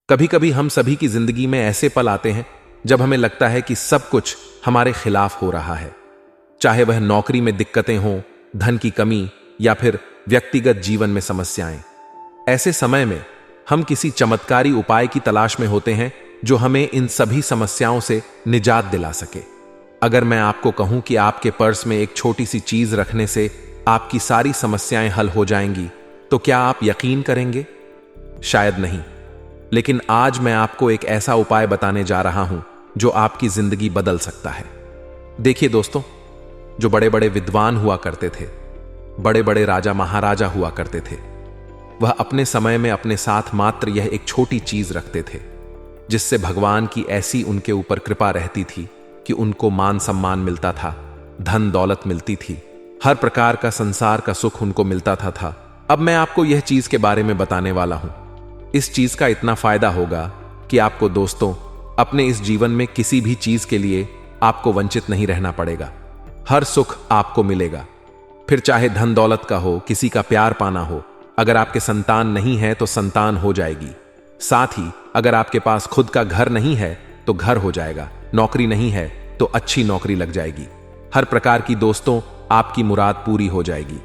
कभी कभी हम सभी की जिंदगी में ऐसे पल आते हैं जब हमें लगता है कि सब कुछ हमारे खिलाफ हो रहा है, चाहे वह नौकरी में दिक्कतें हों, धन की कमी या फिर व्यक्तिगत जीवन में समस्याएं। ऐसे समय में हम किसी चमत्कारी उपाय की तलाश में होते हैं जो हमें इन सभी समस्याओं से निजात दिला सके। अगर मैं आपको कहूं कि आपके पर्स में एक छोटी सी चीज रखने से आपकी सारी समस्याएं हल हो जाएंगी, तो क्या आप यकीन करेंगे? शायद नहीं। लेकिन आज मैं आपको एक ऐसा उपाय बताने जा रहा हूं जो आपकी जिंदगी बदल सकता है। देखिए दोस्तों, जो बड़े बड़े विद्वान हुआ करते थे, बड़े बड़े राजा महाराजा हुआ करते थे, वह अपने समय में अपने साथ मात्र यह एक छोटी चीज रखते थे, जिससे भगवान की ऐसी उनके ऊपर कृपा रहती थी कि उनको मान सम्मान मिलता था, धन दौलत मिलती थी, हर प्रकार का संसार का सुख उनको मिलता था। अब मैं आपको यह चीज के बारे में बताने वाला हूं। इस चीज का इतना फायदा होगा कि आपको दोस्तों अपने इस जीवन में किसी भी चीज के लिए आपको वंचित नहीं रहना पड़ेगा। हर सुख आपको मिलेगा, फिर चाहे धन दौलत का हो, किसी का प्यार पाना हो। अगर आपके संतान नहीं है तो संतान हो जाएगी। साथ ही अगर आपके पास खुद का घर नहीं है तो घर हो जाएगा, नौकरी नहीं है तो अच्छी नौकरी लग जाएगी। हर प्रकार की दोस्तों आपकी मुराद पूरी हो जाएगी।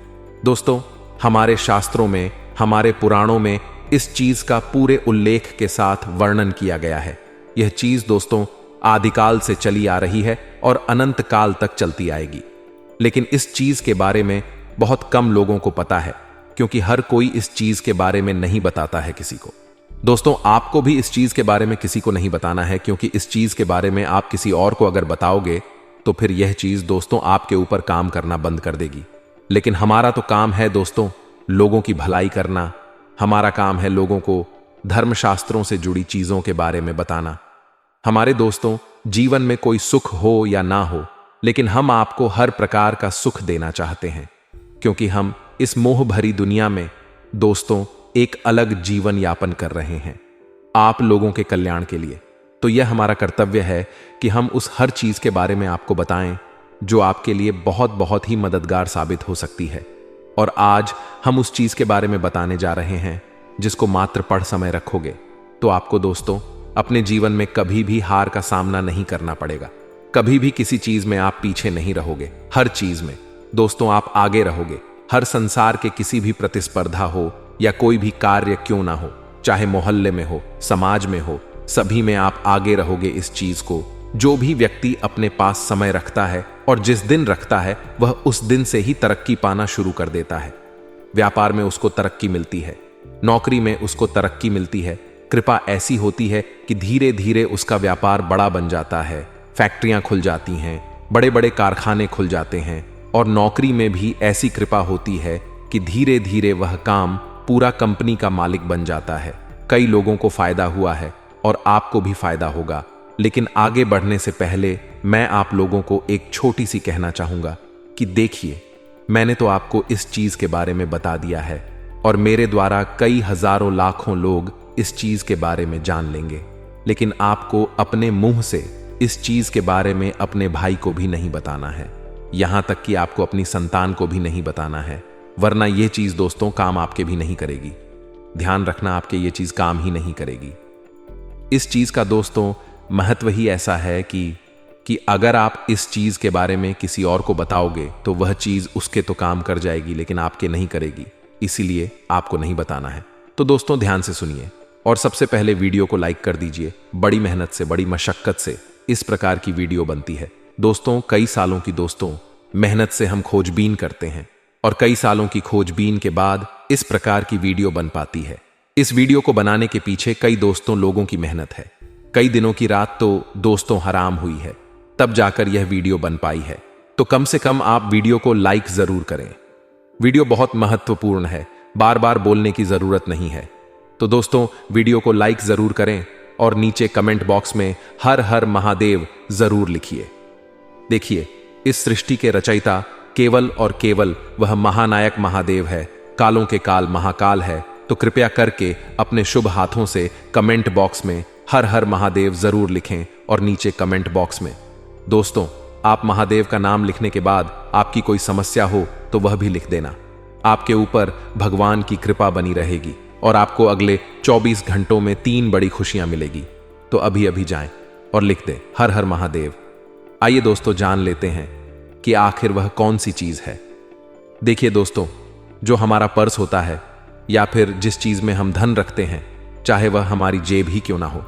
दोस्तों, हमारे शास्त्रों में, हमारे पुराणों में इस चीज का पूरे उल्लेख के साथ वर्णन किया गया है। यह चीज दोस्तों आदिकाल से चली आ रही है और अनंत काल तक चलती आएगी। लेकिन इस चीज के बारे में बहुत कम लोगों को पता है, क्योंकि हर कोई इस चीज के बारे में नहीं बताता है किसी को। दोस्तों, आपको भी इस चीज के बारे में किसी को नहीं बताना है, क्योंकि इस चीज के बारे में आप किसी और को अगर बताओगे तो फिर यह चीज दोस्तों आपके ऊपर काम करना बंद कर देगी। लेकिन हमारा तो काम है दोस्तों लोगों की भलाई करना। हमारा काम है लोगों को धर्मशास्त्रों से जुड़ी चीजों के बारे में बताना। हमारे दोस्तों जीवन में कोई सुख हो या ना हो, लेकिन हम आपको हर प्रकार का सुख देना चाहते हैं, क्योंकि हम इस मोह भरी दुनिया में दोस्तों एक अलग जीवन यापन कर रहे हैं आप लोगों के कल्याण के लिए। तो यह हमारा कर्तव्य है कि हम उस हर चीज के बारे में आपको बताएं जो आपके लिए बहुत बहुत ही मददगार साबित हो सकती है। और आज हम उस चीज के बारे में बताने जा रहे हैं जिसको मात्र पढ़ समय रखोगे तो आपको दोस्तों अपने जीवन में कभी भी हार का सामना नहीं करना पड़ेगा। कभी भी किसी चीज में आप पीछे नहीं रहोगे, हर चीज में दोस्तों आप आगे रहोगे। हर संसार के किसी भी प्रतिस्पर्धा हो या कोई भी कार्य क्यों ना हो, चाहे मोहल्ले में हो, समाज में हो, सभी में आप आगे रहोगे। इस चीज को जो भी व्यक्ति अपने पास समय रखता है और जिस दिन रखता है वह उस दिन से ही तरक्की पाना शुरू कर देता है। व्यापार में उसको तरक्की मिलती है, नौकरी में उसको तरक्की मिलती है। कृपा ऐसी होती है कि धीरे धीरे उसका व्यापार बड़ा बन जाता है, फैक्ट्रियां खुल जाती हैं, बड़े बड़े कारखाने खुल जाते हैं। और नौकरी में भी ऐसी कृपा होती है कि धीरे धीरे वह काम पूरा कंपनी का मालिक बन जाता है। कई लोगों को फायदा हुआ है और आपको भी फायदा होगा। लेकिन आगे बढ़ने से पहले मैं आप लोगों को एक छोटी सी कहना चाहूंगा कि देखिए, मैंने तो आपको इस चीज के बारे में बता दिया है और मेरे द्वारा कई हजारों लाखों लोग इस चीज के बारे में जान लेंगे, लेकिन आपको अपने मुंह से इस चीज के बारे में अपने भाई को भी नहीं बताना है, यहां तक कि आपको अपनी संतान को भी नहीं बताना है, वरना यह चीज दोस्तों काम आपके भी नहीं करेगी। ध्यान रखना, आपके ये चीज काम ही नहीं करेगी। इस चीज का दोस्तों महत्व ही ऐसा है कि अगर आप इस चीज के बारे में किसी और को बताओगे तो वह चीज उसके तो काम कर जाएगी लेकिन आपके नहीं करेगी, इसीलिए आपको नहीं बताना है। तो दोस्तों ध्यान से सुनिए और सबसे पहले वीडियो को लाइक कर दीजिए। बड़ी मेहनत से, बड़ी मशक्कत से इस प्रकार की वीडियो बनती है दोस्तों। कई सालों की दोस्तों मेहनत से हम खोजबीन करते हैं और कई सालों की खोजबीन के बाद इस प्रकार की वीडियो बन पाती है। इस वीडियो को बनाने के पीछे कई दोस्तों लोगों की मेहनत है। कई दिनों की रात तो दोस्तों हराम हुई है, तब जाकर यह वीडियो बन पाई है। तो कम से कम आप वीडियो को लाइक जरूर करें। वीडियो बहुत महत्वपूर्ण है, बार बार बोलने की जरूरत नहीं है। तो दोस्तों वीडियो को लाइक जरूर करें और नीचे कमेंट बॉक्स में हर हर महादेव जरूर लिखिए। देखिए, इस सृष्टि के रचयिता केवल और केवल वह महानायक महादेव है, कालों के काल महाकाल है। तो कृपया करके अपने शुभ हाथों से कमेंट बॉक्स में हर हर महादेव जरूर लिखें और नीचे कमेंट बॉक्स में दोस्तों आप महादेव का नाम लिखने के बाद आपकी कोई समस्या हो तो वह भी लिख देना। आपके ऊपर भगवान की कृपा बनी रहेगी। और आपको अगले 24 घंटों में 3 बड़ी खुशियां मिलेगी। तो अभी अभी जाएं और लिख दें हर हर महादेव। आइए दोस्तों जान लेते हैं कि आखिर वह कौन सी चीज है। देखिए दोस्तों, जो हमारा पर्स होता है या फिर जिस चीज में हम धन रखते हैं, चाहे वह हमारी जेब ही क्यों ना हो।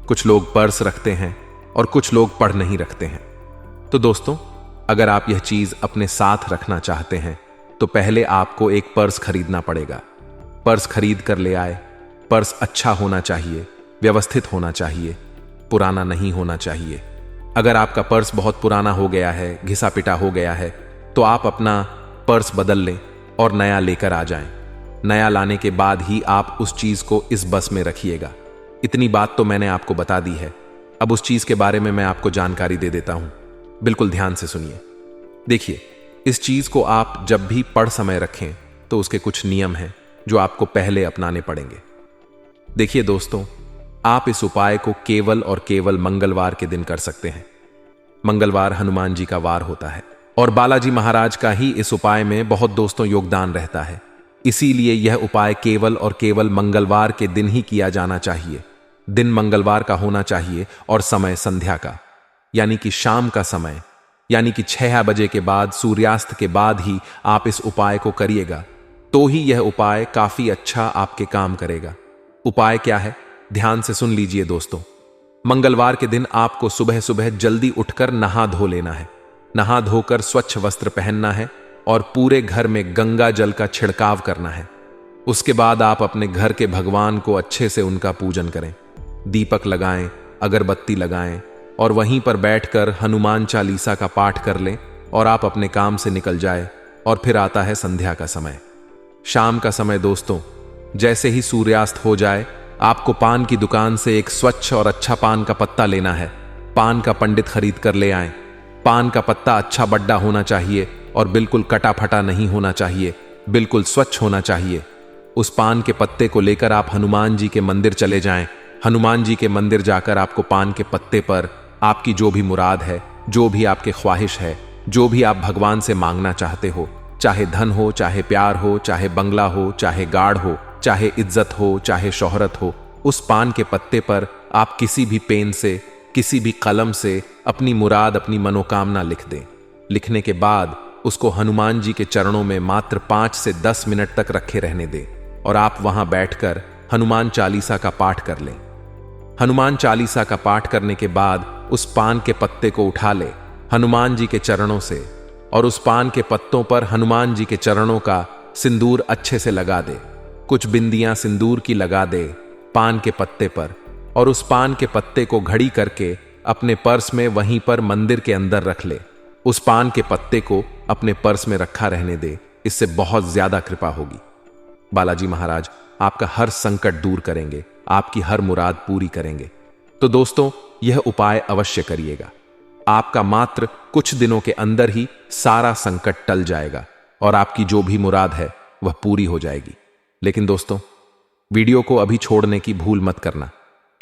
कुछ लोग पर्स रखते हैं और कुछ लोग पढ़ नहीं रखते हैं। तो दोस्तों, अगर आप यह चीज अपने साथ रखना चाहते हैं तो पहले आपको एक पर्स खरीदना पड़ेगा। पर्स खरीद कर ले आए। पर्स अच्छा होना चाहिए, व्यवस्थित होना चाहिए, पुराना नहीं होना चाहिए। अगर आपका पर्स बहुत पुराना हो गया है, घिसा पिटा हो गया है, तो आप अपना पर्स बदल लें और नया लेकर आ जाएं। नया लाने के बाद ही आप उस चीज को इस बस में रखिएगा। इतनी बात तो मैंने आपको बता दी है। अब उस चीज के बारे में मैं आपको जानकारी दे देता हूं। बिल्कुल ध्यान से सुनिए। देखिए, इस चीज को आप जब भी पढ़ समय रखें तो उसके कुछ नियम हैं जो आपको पहले अपनाने पड़ेंगे। देखिए दोस्तों, आप इस उपाय को केवल और केवल मंगलवार के दिन कर सकते हैं। मंगलवार हनुमान जी का वार होता है और बालाजी महाराज का ही इस उपाय में बहुत दोस्तों योगदान रहता है। इसीलिए यह उपाय केवल और केवल मंगलवार के दिन ही किया जाना चाहिए। दिन मंगलवार का होना चाहिए और समय संध्या का, यानी कि शाम का समय, यानी कि 6 बजे के बाद, सूर्यास्त के बाद ही आप इस उपाय को करिएगा। तो ही यह उपाय काफी अच्छा आपके काम करेगा। उपाय क्या है, ध्यान से सुन लीजिए दोस्तों। मंगलवार के दिन आपको सुबह सुबह जल्दी उठकर नहा धो लेना है। नहा धोकर स्वच्छ वस्त्र पहनना है और पूरे घर में गंगा जल का छिड़काव करना है। उसके बाद आप अपने घर के भगवान को अच्छे से उनका पूजन करें। दीपक लगाएं, अगरबत्ती लगाएं और वहीं पर बैठकर हनुमान चालीसा का पाठ कर लें और आप अपने काम से निकल जाए। और फिर आता है संध्या का समय, शाम का समय। दोस्तों, जैसे ही सूर्यास्त हो जाए, आपको पान की दुकान से एक स्वच्छ और अच्छा पान का पत्ता लेना है। पान का पंडित खरीद कर ले आएं। पान का पत्ता अच्छा बड्डा होना चाहिए और बिल्कुल कटा फटा नहीं होना चाहिए, बिल्कुल स्वच्छ होना चाहिए। उस पान के पत्ते को लेकर आप हनुमान जी के मंदिर चले जाएं। हनुमान जी के मंदिर जाकर आपको पान के पत्ते पर आपकी जो भी मुराद है, जो भी आपके ख्वाहिश है, जो भी आप भगवान से मांगना चाहते हो, चाहे धन हो, चाहे प्यार हो, चाहे बंगला हो, चाहे गाड़ हो, चाहे इज्जत हो, चाहे शोहरत हो, उस पान के पत्ते पर आप किसी भी पेन से, किसी भी कलम से अपनी मुराद, अपनी मनोकामना लिख दें। लिखने के बाद उसको हनुमान जी के चरणों में मात्र 5 से 10 मिनट तक रखे रहने दें और आप वहां बैठकर हनुमान चालीसा का पाठ कर लें। हनुमान चालीसा का पाठ करने के बाद उस पान के पत्ते को उठा ले हनुमान जी के चरणों से और उस पान के पत्तों पर हनुमान जी के चरणों का सिंदूर अच्छे से लगा दे। कुछ बिंदियां सिंदूर की लगा दे पान के पत्ते पर और उस पान के पत्ते को घड़ी करके अपने पर्स में वहीं पर मंदिर के अंदर रख ले। उस पान के पत्ते को अपने पर्स में रखा रहने दे। इससे बहुत ज्यादा कृपा होगी। बालाजी महाराज आपका हर संकट दूर करेंगे, आपकी हर मुराद पूरी करेंगे। तो दोस्तों, यह उपाय अवश्य करिएगा। आपका मात्र कुछ दिनों के अंदर ही सारा संकट टल जाएगा और आपकी जो भी मुराद है वह पूरी हो जाएगी। लेकिन दोस्तों, वीडियो को अभी छोड़ने की भूल मत करना,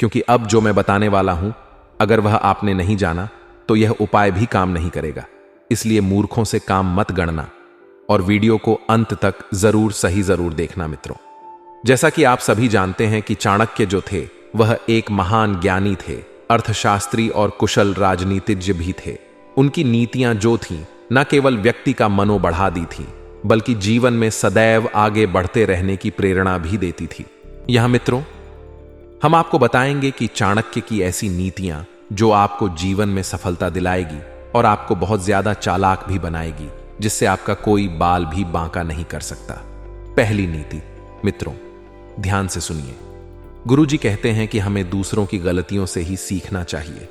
क्योंकि अब जो मैं बताने वाला हूं, अगर वह आपने नहीं जाना तो यह उपाय भी काम नहीं करेगा। इसलिए मूर्खों से काम मत गणना और वीडियो को अंत तक जरूर देखना मित्रों। जैसा कि आप सभी जानते हैं कि चाणक्य जो थे वह एक महान ज्ञानी थे, अर्थशास्त्री और कुशल राजनीतिज्ञ भी थे। उनकी नीतियां जो थीं, न केवल व्यक्ति का मनो बढ़ा दी थीं, बल्कि जीवन में सदैव आगे बढ़ते रहने की प्रेरणा भी देती थी। यहां मित्रों, हम आपको बताएंगे कि चाणक्य की ऐसी नीतियां जो आपको जीवन में सफलता दिलाएगी और आपको बहुत ज्यादा चालाक भी बनाएगी, जिससे आपका कोई बाल भी बांका नहीं कर सकता। पहली नीति मित्रों, ध्यान से सुनिए। गुरुजी कहते हैं कि हमें दूसरों की गलतियों से ही सीखना चाहिए।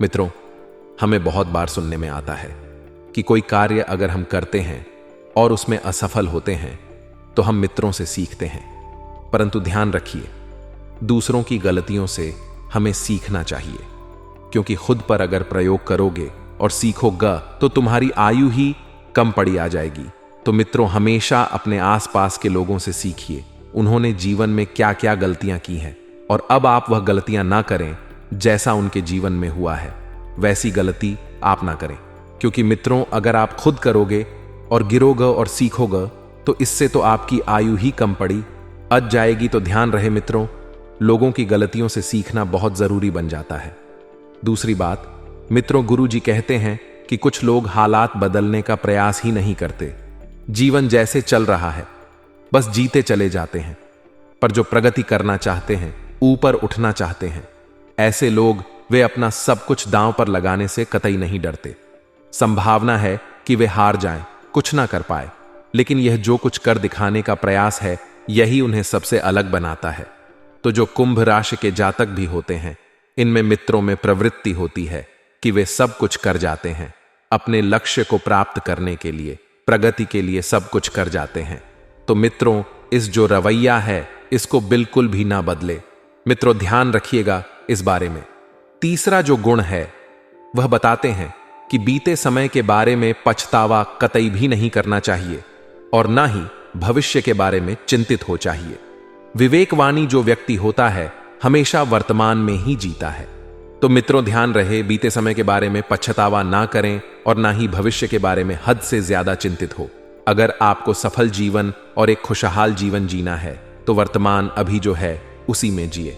मित्रों, हमें बहुत बार सुनने में आता है कि कोई कार्य अगर हम करते हैं और उसमें असफल होते हैं तो हम मित्रों से सीखते हैं, परंतु ध्यान रखिए, दूसरों की गलतियों से हमें सीखना चाहिए, क्योंकि खुद पर अगर प्रयोग करोगे और सीखोगा तो तुम्हारी आयु ही कम पड़ी आ जाएगी। तो मित्रों, हमेशा अपने आसपास के लोगों से सीखिए, उन्होंने जीवन में क्या क्या गलतियां की हैं और अब आप वह गलतियां ना करें। जैसा उनके जीवन में हुआ है वैसी गलती आप ना करें, क्योंकि मित्रों, अगर आप खुद करोगे और गिरोगे और सीखोगे तो इससे तो आपकी आयु ही कम पड़ी अज जाएगी तो ध्यान रहे मित्रों, लोगों की गलतियों से सीखना बहुत जरूरी बन जाता है। दूसरी बात, मित्रों, गुरु जी कहते हैं कि कुछ लोग हालात बदलने का प्रयास ही नहीं करते। जीवन जैसे चल रहा है बस जीते चले जाते हैं। पर जो प्रगति करना चाहते हैं, ऊपर उठना चाहते हैं, ऐसे लोग वे अपना सब कुछ दांव पर लगाने से कतई नहीं डरते। संभावना है कि वे हार जाएं, कुछ ना कर पाए, लेकिन यह जो कुछ कर दिखाने का प्रयास है, यही उन्हें सबसे अलग बनाता है। तो जो कुंभ राशि के जातक भी होते हैं, इनमें मित्रों में प्रवृत्ति होती है कि वे सब कुछ कर जाते हैं, अपने लक्ष्य को प्राप्त करने के लिए, प्रगति के लिए सब कुछ कर जाते हैं। तो मित्रों, इस जो रवैया है इसको बिल्कुल भी ना बदले। मित्रों, ध्यान रखिएगा इस बारे में। तीसरा जो गुण है वह बताते हैं कि बीते समय के बारे में पछतावा कतई भी नहीं करना चाहिए और ना ही भविष्य के बारे में चिंतित हो चाहिए। विवेकवानी जो व्यक्ति होता है हमेशा वर्तमान में ही जीता है। तो मित्रों, ध्यान रहे, बीते समय के बारे में पछतावा ना करें और ना ही भविष्य के बारे में हद से ज्यादा चिंतित हो। अगर आपको सफल जीवन और एक खुशहाल जीवन जीना है तो वर्तमान अभी जो है उसी में जिए।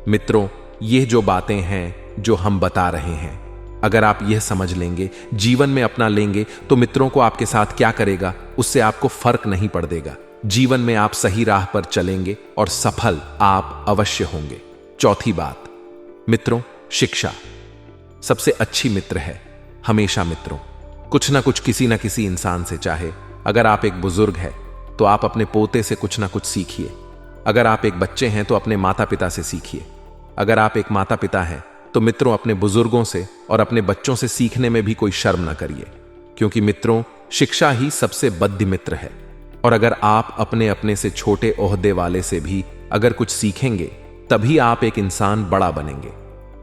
मित्रों, ये जो बातें हैं जो हम बता रहे हैं, अगर आप यह समझ लेंगे, जीवन में अपना लेंगे, तो मित्रों को आपके साथ क्या करेगा उससे आपको फर्क नहीं पड़ देगा। जीवन में आप सही राह पर चलेंगे और सफल आप अवश्य होंगे। चौथी बात, मित्रों, शिक्षा सबसे अच्छी मित्र है। हमेशा मित्रों कुछ ना कुछ किसी ना किसी इंसान से, चाहे अगर आप एक बुजुर्ग हैं तो आप अपने पोते से कुछ ना कुछ सीखिए। अगर आप एक बच्चे हैं तो अपने माता पिता से सीखिए। अगर आप एक माता पिता हैं तो मित्रों अपने बुजुर्गों से और अपने बच्चों से सीखने में भी कोई शर्म न करिए, क्योंकि मित्रों शिक्षा ही सबसे बद्ध मित्र है। और अगर आप अपने अपने से छोटे ओहदे वाले से भी अगर कुछ सीखेंगे तभी आप एक इंसान बड़ा बनेंगे।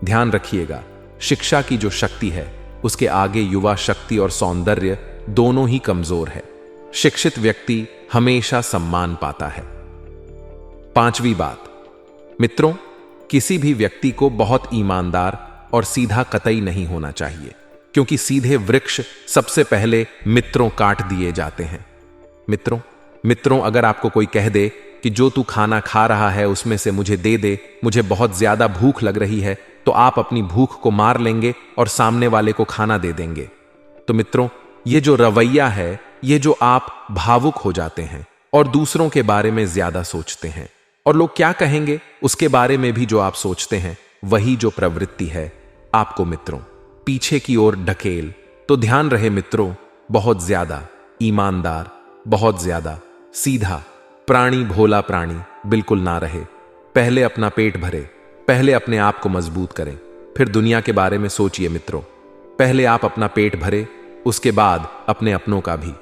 ध्यान रखिएगा, शिक्षा की जो शक्ति है उसके आगे युवा शक्ति और सौंदर्य दोनों ही कमजोर है। शिक्षित व्यक्ति हमेशा सम्मान पाता है। पांचवी बात, मित्रों, किसी भी व्यक्ति को बहुत ईमानदार और सीधा कतई नहीं होना चाहिए, क्योंकि सीधे वृक्ष सबसे पहले मित्रों काट दिए जाते हैं। मित्रों अगर आपको कोई कह दे कि जो तू खाना खा रहा है उसमें से मुझे दे दे, मुझे बहुत ज्यादा भूख लग रही है, तो आप अपनी भूख को मार लेंगे और सामने वाले को खाना दे देंगे। तो मित्रों, ये जो रवैया है, ये जो आप भावुक हो जाते हैं और दूसरों के बारे में ज्यादा सोचते हैं और लोग क्या कहेंगे उसके बारे में भी जो आप सोचते हैं, वही जो प्रवृत्ति है आपको मित्रों पीछे की ओर ढकेल। तो ध्यान रहे मित्रों, बहुत ज्यादा ईमानदार, बहुत ज्यादा सीधा प्राणी, भोला प्राणी बिल्कुल ना रहे। पहले अपना पेट भरे, पहले अपने आप को मजबूत करें, फिर दुनिया के बारे में सोचिए मित्रों। पहले आप अपना पेट भरे, उसके बाद अपने अपनों का भी,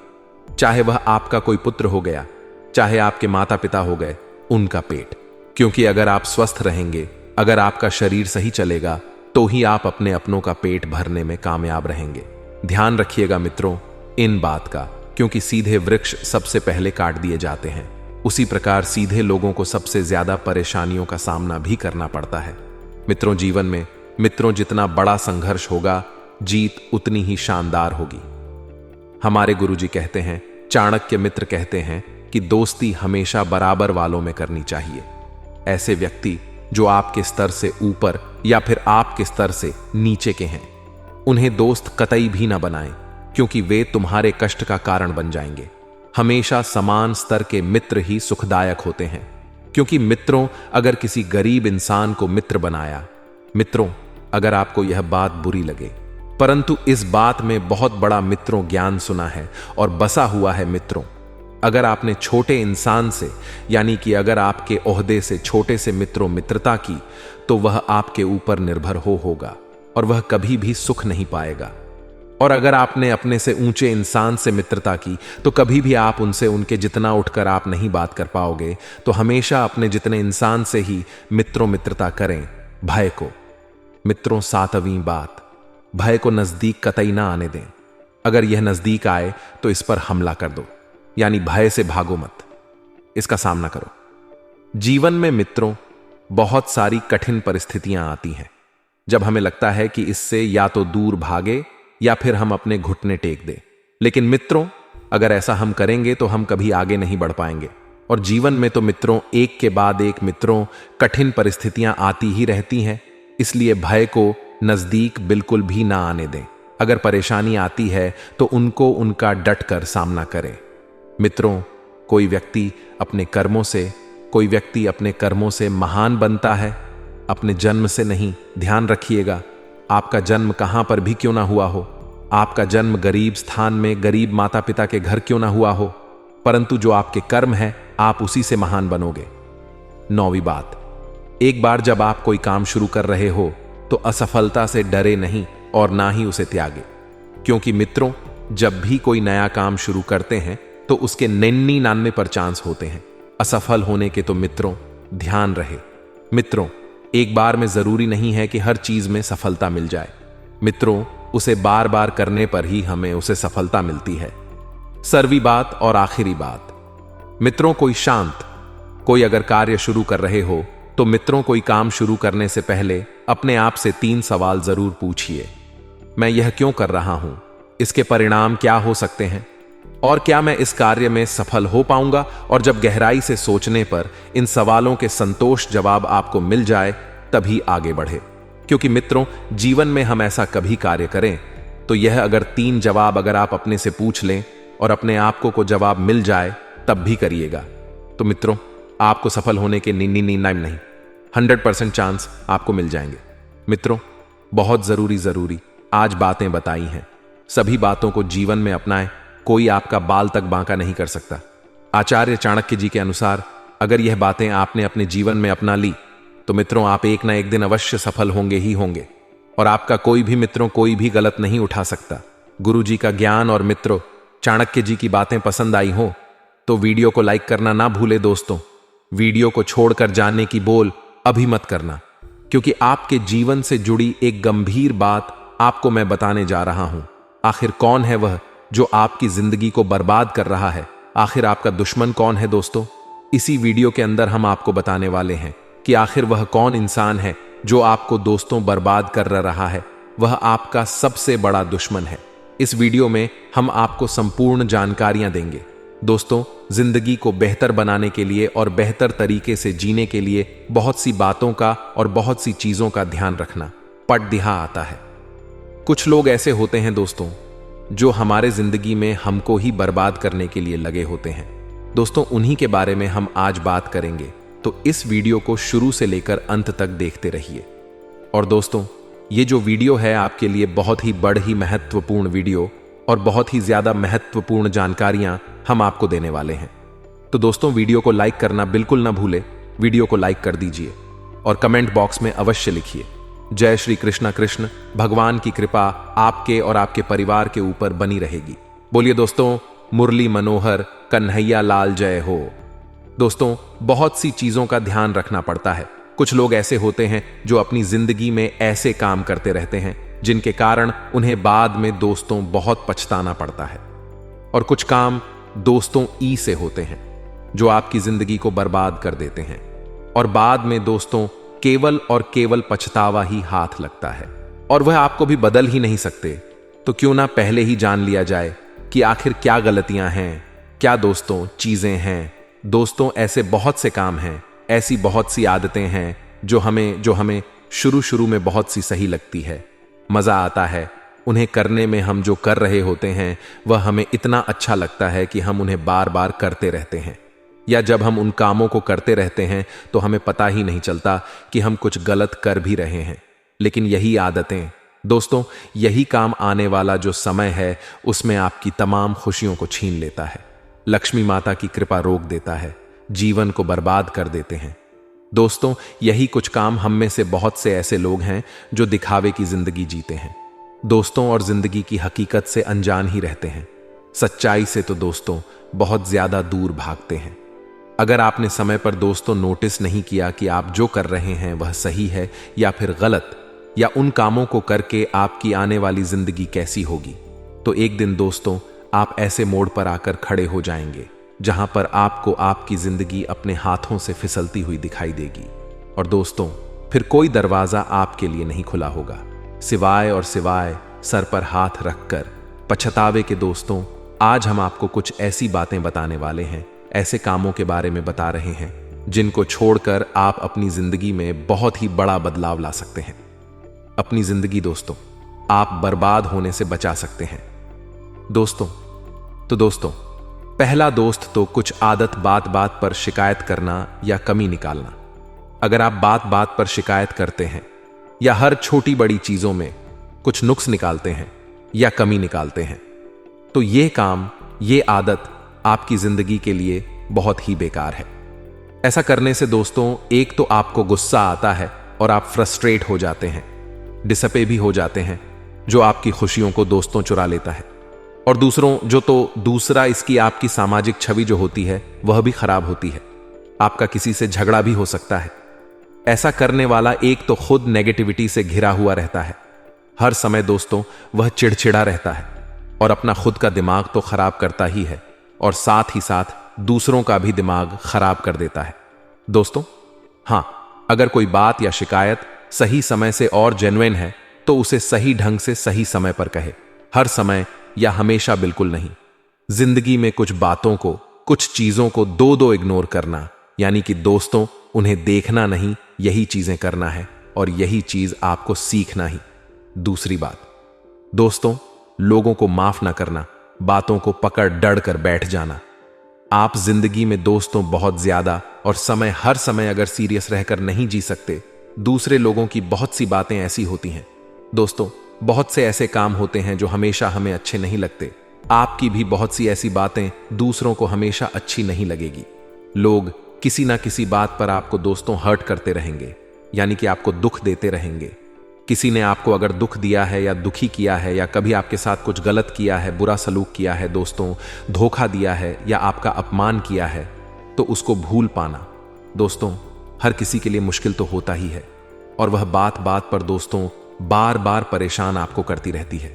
चाहे वह आपका कोई पुत्र हो गया, चाहे आपके माता पिता हो गए, उनका पेट। क्योंकि अगर आप स्वस्थ रहेंगे, अगर आपका शरीर सही चलेगा, तो ही आप अपने अपनों का पेट भरने में कामयाब रहेंगे। ध्यान रखिएगा मित्रों इन बात का, क्योंकि सीधे वृक्ष सबसे पहले काट दिए जाते हैं। उसी प्रकार सीधे लोगों को सबसे ज्यादा परेशानियों का सामना भी करना पड़ता है। मित्रों, जीवन में मित्रों जितना बड़ा संघर्ष होगा, जीत उतनी ही शानदार होगी। हमारे गुरुजी कहते हैं, चाणक्य मित्र कहते हैं कि दोस्ती हमेशा बराबर वालों में करनी चाहिए। ऐसे व्यक्ति जो आपके स्तर से ऊपर या फिर आपके स्तर से नीचे के हैं, उन्हें दोस्त कतई भी ना बनाएं, क्योंकि वे तुम्हारे कष्ट का कारण बन जाएंगे। हमेशा समान स्तर के मित्र ही सुखदायक होते हैं, क्योंकि मित्रों अगर किसी गरीब इंसान को मित्र बनाया, मित्रों अगर आपको यह बात बुरी लगे, परंतु इस बात में बहुत बड़ा मित्रों ज्ञान सुना है और बसा हुआ है। मित्रों, अगर आपने छोटे इंसान से, यानी कि अगर आपके ओहदे से छोटे से मित्रों मित्रता की, तो वह आपके ऊपर निर्भर होगा और वह कभी भी सुख नहीं पाएगा। और अगर आपने अपने से ऊंचे इंसान से मित्रता की, तो कभी भी आप उनसे उनके जितना उठकर आप नहीं बात कर पाओगे। तो हमेशा अपने जितने इंसान से ही मित्रों मित्रता करें, भय को। मित्रों, सातवीं बात, भय को नजदीक कतई ना आने दें। अगर यह नजदीक आए तो इस पर हमला कर दो, यानी भय से भागो मत, इसका सामना करो। जीवन में मित्रों बहुत सारी कठिन परिस्थितियां आती हैं, जब हमें लगता है कि इससे या तो दूर भागे या फिर हम अपने घुटने टेक दें। लेकिन मित्रों, अगर ऐसा हम करेंगे तो हम कभी आगे नहीं बढ़ पाएंगे और जीवन में तो मित्रों एक के बाद एक मित्रों कठिन परिस्थितियां आती ही रहती हैं, इसलिए भय को नजदीक बिल्कुल भी ना आने दें। अगर परेशानी आती है तो उनको उनका डट कर सामना करें। मित्रों, कोई व्यक्ति अपने कर्मों से महान बनता है, अपने जन्म से नहीं। ध्यान रखिएगा, आपका जन्म कहां पर भी क्यों ना हुआ हो, आपका जन्म गरीब स्थान में गरीब माता पिता के घर क्यों ना हुआ हो, परंतु जो आपके कर्म है आप उसी से महान बनोगे। 9वीं बात, एक बार जब आप कोई काम शुरू कर रहे हो तो असफलता से डरे नहीं और ना ही उसे त्यागे, क्योंकि मित्रों जब भी कोई नया काम शुरू करते हैं तो उसके 99% चांस होते हैं असफल होने के। तो मित्रों ध्यान रहे, मित्रों एक बार में जरूरी नहीं है कि हर चीज में सफलता मिल जाए। मित्रों उसे बार बार करने पर ही हमें उसे सफलता मिलती है। 7वीं बात और आखिरी बात, मित्रों कोई अगर कार्य शुरू कर रहे हो तो मित्रों कोई काम शुरू करने से पहले अपने आप से 3 सवाल जरूर पूछिए। मैं यह क्यों कर रहा हूं, इसके परिणाम क्या हो सकते हैं, और क्या मैं इस कार्य में सफल हो पाऊंगा। और जब गहराई से सोचने पर इन सवालों के संतोष जवाब आपको मिल जाए तभी आगे बढ़े, क्योंकि मित्रों जीवन में हम ऐसा कभी कार्य करें तो यह अगर 3 जवाब अगर आप अपने से पूछ लें और अपने आप को जवाब मिल जाए तब भी करिएगा, तो मित्रों आपको सफल होने के 100% चांस आपको मिल जाएंगे। मित्रों बहुत जरूरी आज बातें बताई हैं, सभी बातों को जीवन में अपनाएं, कोई आपका बाल तक बांका नहीं कर सकता। आचार्य चाणक्य जी के अनुसार अगर यह बातें आपने अपने जीवन में अपना ली तो मित्रों आप एक ना एक दिन अवश्य सफल होंगे ही होंगे, और आपका कोई भी मित्रों कोई भी गलत नहीं उठा सकता। गुरु जी का ज्ञान और मित्रों चाणक्य जी की बातें पसंद आई हो तो वीडियो को लाइक करना ना भूले दोस्तों। वीडियो को छोड़कर जाने की बोल अभी मत करना, क्योंकि आपके जीवन से जुड़ी एक गंभीर बात आपको मैं बताने जा रहा हूं। आखिर कौन है वह जो आपकी जिंदगी को बर्बाद कर रहा है, आखिर आपका दुश्मन कौन है दोस्तों। इसी वीडियो के अंदर हम आपको बताने वाले हैं कि आखिर वह कौन इंसान है जो आपको दोस्तों बर्बाद कर रहा है, वह आपका सबसे बड़ा दुश्मन है। इस वीडियो में हम आपको संपूर्ण जानकारियां देंगे दोस्तों। जिंदगी को बेहतर बनाने के लिए और बेहतर तरीके से जीने के लिए बहुत सी बातों का और बहुत सी चीजों का ध्यान रखना पड़दिहा आता है। कुछ लोग ऐसे होते हैं दोस्तों जो हमारे जिंदगी में हमको ही बर्बाद करने के लिए लगे होते हैं दोस्तों, उन्हीं के बारे में हम आज बात करेंगे, तो इस वीडियो को शुरू से लेकर अंत तक देखते रहिए। और दोस्तों ये जो वीडियो है आपके लिए बहुत ही बड़ी महत्वपूर्ण वीडियो और बहुत ही ज्यादा महत्वपूर्ण जानकारियां हम आपको देने वाले हैं। तो दोस्तों वीडियो को लाइक करना बिल्कुल ना भूले, वीडियो को लाइक कर दीजिए और कमेंट बॉक्स में अवश्य लिखिए जय श्री कृष्ण कृष्ण। भगवान की कृपा आपके और आपके परिवार के ऊपर बनी रहेगी। बोलिए दोस्तों मुरली मनोहर कन्हैया लाल जय हो। दोस्तों बहुत सी चीजों का ध्यान रखना पड़ता है। कुछ लोग ऐसे होते हैं जो अपनी जिंदगी में ऐसे काम करते रहते हैं जिनके कारण उन्हें बाद में दोस्तों बहुत पछताना पड़ता है, और कुछ काम दोस्तों ई से होते हैं जो आपकी जिंदगी को बर्बाद कर देते हैं, और बाद में दोस्तों केवल और केवल पछतावा ही हाथ लगता है, और वह आपको भी बदल ही नहीं सकते। तो क्यों ना पहले ही जान लिया जाए कि आखिर क्या गलतियां हैं, क्या दोस्तों चीजें हैं। दोस्तों ऐसे बहुत से काम हैं, ऐसी बहुत सी आदतें हैं जो हमें शुरू में बहुत सी सही लगती है, मजा आता है उन्हें करने में। हम जो कर रहे होते हैं वह हमें इतना अच्छा लगता है कि हम उन्हें बार बार करते रहते हैं, या जब हम उन कामों को करते रहते हैं तो हमें पता ही नहीं चलता कि हम कुछ गलत कर भी रहे हैं। लेकिन यही आदतें दोस्तों, यही काम आने वाला जो समय है उसमें आपकी तमाम खुशियों को छीन लेता है। लक्ष्मी माता की कृपा रोक देता है, जीवन को बर्बाद कर देते हैं। दोस्तों यही कुछ काम हम में से बहुत से ऐसे लोग हैं जो दिखावे की जिंदगी जीते हैं दोस्तों, और जिंदगी की हकीकत से अनजान ही रहते हैं। सच्चाई से तो दोस्तों बहुत ज्यादा दूर भागते हैं। अगर आपने समय पर दोस्तों नोटिस नहीं किया कि आप जो कर रहे हैं वह सही है या फिर गलत, या उन कामों को करके आपकी आने वाली जिंदगी कैसी होगी, तो एक दिन दोस्तों आप ऐसे मोड़ पर आकर खड़े हो जाएंगे जहां पर आपको आपकी जिंदगी अपने हाथों से फिसलती हुई दिखाई देगी। और दोस्तों फिर कोई दरवाजा आपके लिए नहीं खुला होगा सिवाय और सिवाय सर पर हाथ रखकर पछतावे के। दोस्तों आज हम आपको कुछ ऐसी बातें बताने वाले हैं ऐसे कामों के बारे में बता रहे हैं जिनको छोड़कर आप अपनी जिंदगी में बहुत ही बड़ा बदलाव ला सकते हैं। अपनी जिंदगी दोस्तों आप बर्बाद होने से बचा सकते हैं। दोस्तों पहला दोस्त तो कुछ आदत बात बात पर शिकायत करना या कमी निकालना। अगर आप बात बात पर शिकायत करते हैं या हर छोटी बड़ी चीजों में कुछ नुक्स निकालते हैं या कमी निकालते हैं तो ये काम, ये आदत आपकी जिंदगी के लिए बहुत ही बेकार है। ऐसा करने से दोस्तों एक तो आपको गुस्सा आता है और आप फ्रस्ट्रेट हो जाते हैं, डिसपे भी हो जाते हैं, जो आपकी खुशियों को दोस्तों चुरा लेता है। और दूसरा इसकी आपकी सामाजिक छवि जो होती है वह भी खराब होती है। आपका किसी से झगड़ा भी हो सकता है। ऐसा करने वाला एक तो खुद नेगेटिविटी से घिरा हुआ रहता है, हर समय दोस्तों वह चिड़चिड़ा रहता है और अपना खुद का दिमाग तो खराब करता ही है और साथ ही साथ दूसरों का भी दिमाग खराब कर देता है। दोस्तों हां, अगर कोई बात या शिकायत सही समय से और जेन्युइन है तो उसे सही ढंग से सही समय पर कहे, हर समय या हमेशा बिल्कुल नहीं। जिंदगी में कुछ बातों को, कुछ चीजों को दो इग्नोर करना, यानी कि दोस्तों उन्हें देखना नहीं, यही चीजें करना है और यही चीज आपको सीखना ही। दूसरी बात दोस्तों, लोगों को माफ ना करना, बातों को पकड़ डड़ कर बैठ जाना। आप जिंदगी में दोस्तों बहुत ज्यादा और हर समय अगर सीरियस रहकर नहीं जी सकते। दूसरे लोगों की बहुत सी बातें ऐसी होती हैं दोस्तों, बहुत से ऐसे काम होते हैं जो हमेशा हमें अच्छे नहीं लगते। आपकी भी बहुत सी ऐसी बातें दूसरों को हमेशा अच्छी नहीं लगेगी। लोग किसी ना किसी बात पर आपको दोस्तों हर्ट करते रहेंगे, यानी कि आपको दुख देते रहेंगे। किसी ने आपको अगर दुख दिया है या दुखी किया है या कभी आपके साथ कुछ गलत किया है, बुरा सलूक किया है दोस्तों, धोखा दिया है या आपका अपमान किया है, तो उसको भूल पाना दोस्तों हर किसी के लिए मुश्किल तो होता ही है। और वह बात बात पर दोस्तों बार बार परेशान आपको करती रहती है।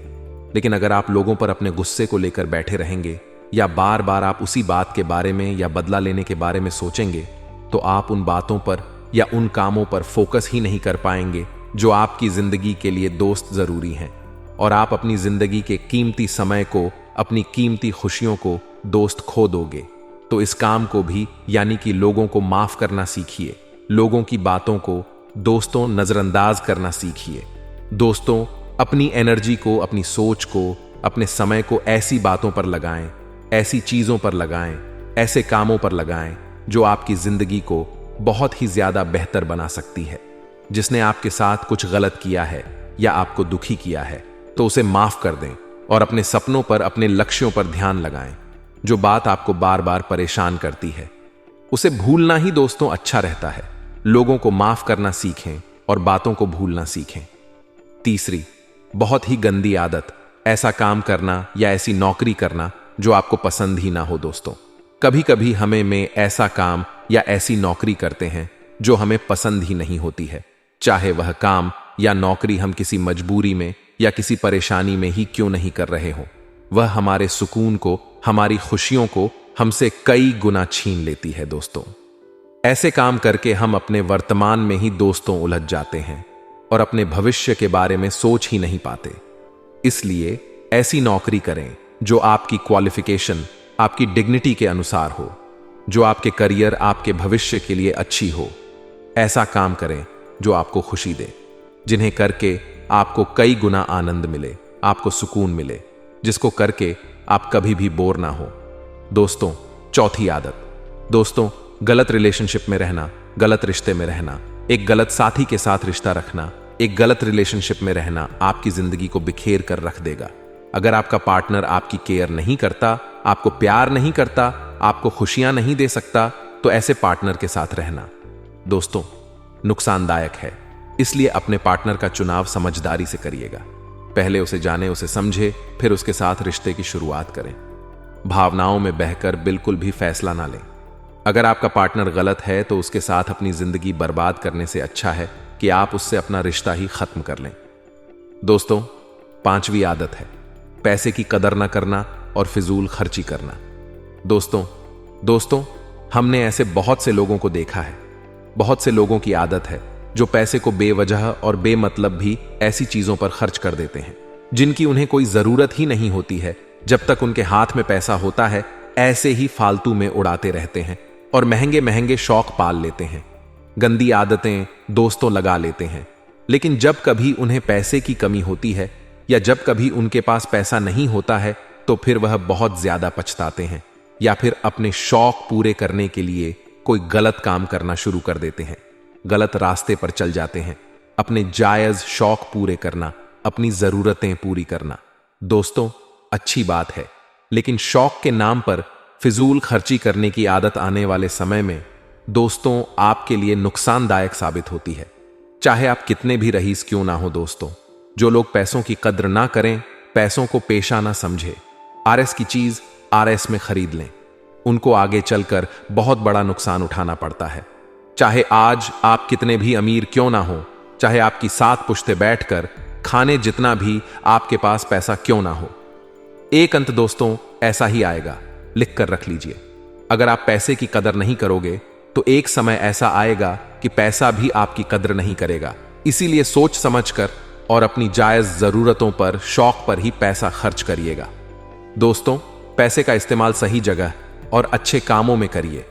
लेकिन अगर आप लोगों पर अपने गुस्से को लेकर बैठे रहेंगे या बार बार आप उसी बात के बारे में या बदला लेने के बारे में सोचेंगे तो आप उन बातों पर या उन कामों पर फोकस ही नहीं कर पाएंगे जो आपकी जिंदगी के लिए दोस्त जरूरी हैं। और आप अपनी जिंदगी के कीमती समय को, अपनी कीमती खुशियों को दोस्त खो दोगे। तो इस काम को भी, यानी कि लोगों को माफ करना सीखिए। लोगों की बातों को दोस्तों नजरअंदाज करना सीखिए। दोस्तों अपनी एनर्जी को, अपनी सोच को, अपने समय को ऐसी बातों पर लगाएं, ऐसी चीजों पर लगाएं, ऐसे कामों पर लगाएं जो आपकी जिंदगी को बहुत ही ज्यादा बेहतर बना सकती है। जिसने आपके साथ कुछ गलत किया है या आपको दुखी किया है तो उसे माफ कर दें और अपने सपनों पर, अपने लक्ष्यों पर ध्यान लगाएं। जो बात आपको बार बार परेशान करती है उसे भूलना ही दोस्तों अच्छा रहता है। लोगों को माफ करना सीखें और बातों को भूलना सीखें। तीसरी बहुत ही गंदी आदत, ऐसा काम करना या ऐसी नौकरी करना जो आपको पसंद ही ना हो दोस्तों। कभी कभी हमें ऐसा काम या ऐसी नौकरी करते हैं जो हमें पसंद ही नहीं होती है, चाहे वह काम या नौकरी हम किसी मजबूरी में या किसी परेशानी में ही क्यों नहीं कर रहे हो। वह हमारे सुकून को, हमारी खुशियों को हमसे कई गुना छीन लेती है दोस्तों। ऐसे काम करके हम अपने वर्तमान में ही दोस्तों उलझ जाते हैं और अपने भविष्य के बारे में सोच ही नहीं पाते। इसलिए ऐसी नौकरी करें जो आपकी क्वालिफिकेशन, आपकी डिग्निटी के अनुसार हो, जो आपके करियर, आपके भविष्य के लिए अच्छी हो। ऐसा काम करें जो आपको खुशी दे, जिन्हें करके आपको कई गुना आनंद मिले, आपको सुकून मिले, जिसको करके आप कभी भी बोर ना हो। दोस्तों चौथी आदत, दोस्तों गलत रिलेशनशिप में रहना, गलत रिश्ते में रहना, एक गलत साथी के साथ रिश्ता रखना, एक गलत रिलेशनशिप में रहना आपकी जिंदगी को बिखेर कर रख देगा। अगर आपका पार्टनर आपकी केयर नहीं करता, आपको प्यार नहीं करता, आपको खुशियां नहीं दे सकता, तो ऐसे पार्टनर के साथ रहना दोस्तों नुकसानदायक है। इसलिए अपने पार्टनर का चुनाव समझदारी से करिएगा। पहले उसे जाने, उसे समझे, फिर उसके साथ रिश्ते की शुरुआत करें। भावनाओं में बहकर बिल्कुल भी फैसला ना लें। अगर आपका पार्टनर गलत है तो उसके साथ अपनी जिंदगी बर्बाद करने से अच्छा है कि आप उससे अपना रिश्ता ही खत्म कर लें। दोस्तों पांचवी आदत है पैसे की कदर न करना और फिजूल खर्ची करना। दोस्तों हमने ऐसे बहुत से लोगों को देखा है, बहुत से लोगों की आदत है जो पैसे को बेवजह और बेमतलब भी ऐसी चीजों पर खर्च कर देते हैं जिनकी उन्हें कोई जरूरत ही नहीं होती है। जब तक उनके हाथ में पैसा होता है ऐसे ही फालतू में उड़ाते रहते हैं और महंगे महंगे शौक पाल लेते हैं, गंदी आदतें दोस्तों लगा लेते हैं। लेकिन जब कभी उन्हें पैसे की कमी होती है या जब कभी उनके पास पैसा नहीं होता है तो फिर वह बहुत ज्यादा पछताते हैं या फिर अपने शौक पूरे करने के लिए कोई गलत काम करना शुरू कर देते हैं, गलत रास्ते पर चल जाते हैं। अपने जायज शौक पूरे करना, अपनी जरूरतें पूरी करना दोस्तों अच्छी बात है, लेकिन शौक के नाम पर फिजूल खर्ची करने की आदत आने वाले समय में दोस्तों आपके लिए नुकसानदायक साबित होती है। चाहे आप कितने भी रईस क्यों ना हो दोस्तों, जो लोग पैसों की कद्र ना करें, पैसों को पेशा ना समझे, आरएस की चीज आरएस में खरीद लें, उनको आगे चलकर बहुत बड़ा नुकसान उठाना पड़ता है। चाहे आज आप कितने भी अमीर क्यों ना हो, चाहे आपकी 7 पुश्ते बैठकर खाने जितना भी आपके पास पैसा क्यों ना हो, एक अंत दोस्तों ऐसा ही आएगा। लिख कर रख लीजिए, अगर आप पैसे की कदर नहीं करोगे तो एक समय ऐसा आएगा कि पैसा भी आपकी कद्र नहीं करेगा। इसीलिए सोच समझकर और अपनी जायज जरूरतों पर, शौक पर ही पैसा खर्च करिएगा। दोस्तों पैसे का इस्तेमाल सही जगह और अच्छे कामों में करिए।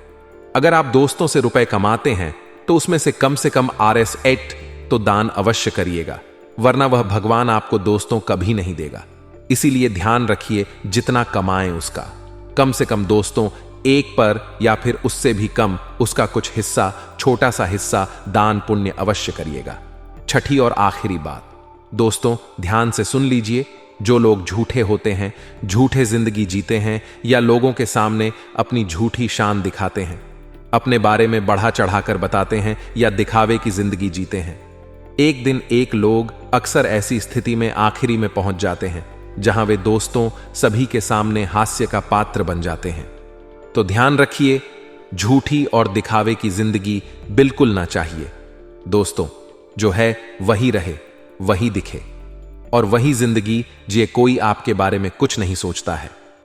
अगर आप दोस्तों से रुपए कमाते हैं तो उसमें से कम RS 8 तो दान अवश्य करिएगा, वरना वह भगवान आपको दोस्तों कभी नहीं देगा। इसीलिए ध्यान रखिए, जितना कमाएं उसका कम से कम दोस्तों एक पर या फिर उससे भी कम उसका कुछ हिस्सा, छोटा सा हिस्सा दान पुण्य अवश्य करिएगा। छठी और आखिरी बात दोस्तों ध्यान से सुन लीजिए, जो लोग झूठे होते हैं, झूठे जिंदगी जीते हैं या लोगों के सामने अपनी झूठी शान दिखाते हैं, अपने बारे में बढ़ा चढ़ाकर बताते हैं या दिखावे की जिंदगी जीते हैं, एक दिन एक लोग अक्सर ऐसी स्थिति में आखिरी में पहुंच जाते हैं जहां वे दोस्तों सभी के सामने हास्य का पात्र बन जाते हैं। तो ध्यान रखिए, झूठी और दिखावे की जिंदगी बिल्कुल ना चाहिए दोस्तों। जो है वही रहे, वही दिखे और वही जिंदगी जिए कोई आपके बारे में कुछ नहीं सोचता है।